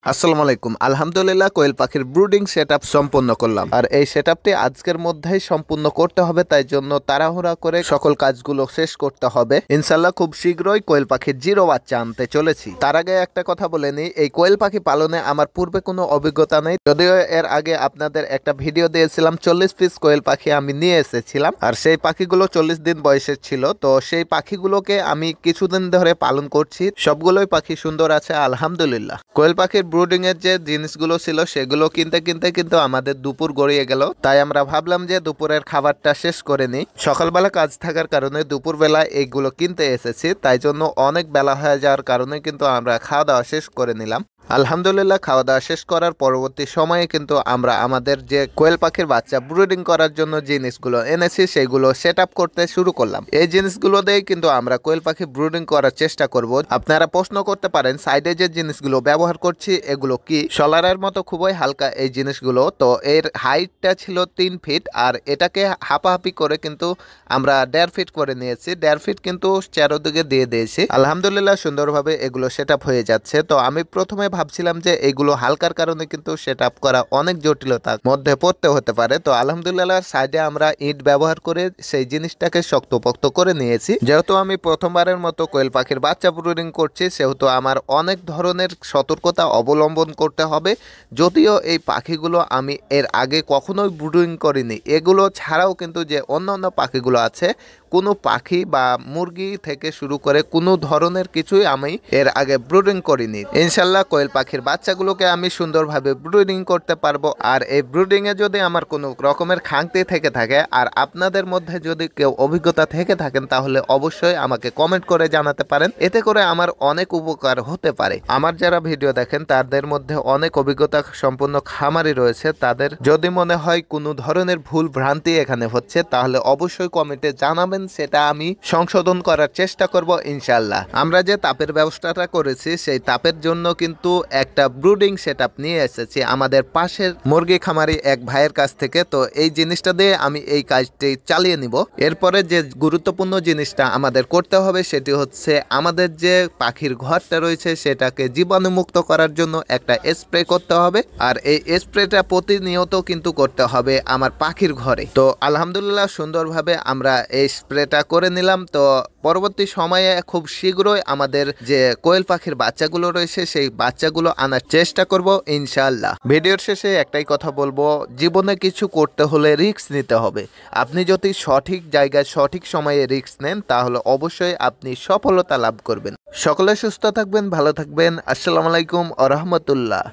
আসসালামু আলাইকুম। আলহামদুলিল্লাহ কোয়েল পাখির ব্রুডিং সেটআপ সম্পূর্ণ করলাম। আর এই সেটআপটি আজকের মধ্যেই সম্পূর্ণ করতে হবে, তাই জন্য তাড়াহুড়া করে সকল কাজগুলো শেষ করতে হবে। ইনশাল্লাহ খুব শীঘ্রই কোয়েল পাখির জিরো বাচ্চা আনতে চলেছি। তার আগে একটা কথা বলে নিই, এই কোয়েল পাখি পালনে আমার পূর্বে কোনো অভিজ্ঞতা নেই, যদিও এর আগে আপনাদের একটা ভিডিও দিয়েছিলাম 40 পিস কোয়েল পাখি আমি নিয়ে এসেছিলাম। আর সেই পাখিগুলো 40 দিন বয়সের ছিল। তো সেই পাখিগুলোকে আমি কিছুদিন ধরে পালন করছি, সবগুলোই পাখি সুন্দর আছে আলহামদুলিল্লাহ। কোয়েল পাখির ব্রুডিং এর যে জিনিসগুলো ছিল সেগুলো কিনতে কিনতে কিন্তু আমাদের দুপুর গড়িয়ে গেল, তাই আমরা ভাবলাম যে দুপুরের খাবারটা শেষ করে নিই। সকালবেলা কাজ থাকার কারণে দুপুরবেলা এইগুলো কিনতে এসেছি, তাই জন্য অনেক বেলা হয়ে যাওয়ার কারণে কিন্তু আমরা খাওয়া দাওয়া শেষ করে নিলাম। আলহামদুলিল্লাহ খাওয়া দাওয়া শেষ করার পরবর্তী সময়ে কিন্তু আমরা আমাদের যে কোয়েল পাখির বাচ্চা ব্রুডিং করার জন্য জিনিসগুলো এনেছি সেগুলো সেট আপ করতে শুরু করলাম। এই জিনিসগুলো দিয়ে কিন্তু আমরা কোয়েল পাখি ব্রুডিং করার চেষ্টা করব। আপনারা প্রশ্ন করতে পারেন সাইডে যে জিনিসগুলো ব্যবহার করছি এগুলো কি? সলারের মতো খুবই হালকা এই জিনিসগুলো। তো এর হাইটটা ছিল 3 ফিট, আর এটাকে হাঁপাহাপি করে কিন্তু আমরা 1.5 ফিট করে নিয়েছি। 1.5 ফিট কিন্তু চারোদিকে দিয়ে দিয়েছি। আলহামদুলিল্লাহ সুন্দরভাবে এগুলো সেট আপ হয়ে যাচ্ছে। তো আমি প্রথমে ভাবছিলাম যে এগুলো হালকার কারণে কিন্তু সেট আপ করা অনেক জটিলতার মধ্যে পড়তে হতে পারে। তো আলহামদুলিল্লাহ সাইডে আমরা ইট ব্যবহার করে সেই জিনিসটাকে শক্তপোক্ত করে নিয়েছি। যেহেতু আমি প্রথমবারের মতো কোয়েল পাখির বাচ্চা ব্রুডিং করছি, সেহেতু আমার অনেক ধরনের সতর্কতা অবলম্বন করতে হবে। যদিও এই পাখিগুলো আমি এর আগে কখনোই ব্রুডিং করিনি, এগুলো ছাড়াও কিন্তু যে অন্যান্য পাখিগুলো আছে, কোনো পাখি বা মুরগি থেকে শুরু করে কোনো ধরনের কিছুই আমি এর আগে ব্রুডিং করিনি। ইনশাল্লাহ কোয়েল পাখির বাচ্চাগুলোকে আমি সুন্দরভাবে ব্রুডিং করতে পারবো। আর এই ব্রুডিং এ যদি আমার কোনো রকমের খামতি থেকে থাকে আর আপনাদের মধ্যে যদি কেউ অভিজ্ঞতা থেকে থাকেন, তাহলে অবশ্যই আমাকে কমেন্ট করে জানাতে পারেন। এতে করে আমার অনেক উপকার হতে পারে। আমার যারা ভিডিও দেখেন তাদের মধ্যে অনেক অভিজ্ঞতা সম্পন্ন খামারি রয়েছে, তাদের যদি মনে হয় কোনো ধরনের ভুল ভ্রান্তি এখানে হচ্ছে, তাহলে অবশ্যই কমেন্টে জানাবেন, সেটা আমি সংশোধন করার চেষ্টা করব ইনশাল্লাহ। আমরা যে তাপের ব্যবস্থাটা করেছি সেই তাপের জন্য কিন্তু একটা ব্রুডিং সেটআপ নিয়ে এসেছি আমাদের পাশের মুরগি খামারি এক ভাইয়ের কাছ থেকে। তো এই জিনিসটা দিয়ে আমি এই কাজটি চালিয়ে নিব। এরপরে যে গুরুত্বপূর্ণ জিনিসটা আমাদের করতে হবে সেটি হচ্ছে আমাদের যে পাখির ঘরটা রয়েছে সেটাকে জীবাণুমুক্ত করার জন্য একটা স্প্রে করতে হবে। আর এই স্প্রেটা প্রতিনিয়ত কিন্তু করতে হবে আমার পাখির ঘরে। তো আলহামদুলিল্লাহ সুন্দরভাবে আমরা এই স্প্রেটা করে নিলাম। তো পরবর্তী সময়ে খুব শীঘ্রই আমাদের যে কোয়েল পাখির বাচ্চাগুলো রয়েছে সেই বাচ্চাগুলো আনার চেষ্টা করব ইনশাআল্লাহ। ভিডিওর শেষে একটাই কথা বলবো, জীবনে কিছু করতে হলে রিস্ক নিতে হবে। আপনি যদি সঠিক জায়গায় সঠিক সময়ে রিস্ক নেন, তাহলে অবশ্যই আপনি সফলতা লাভ করবেন। সকলে সুস্থ থাকবেন, ভালো থাকবেন। আসসালামু আলাইকুম ওয়া রাহমাতুল্লাহ।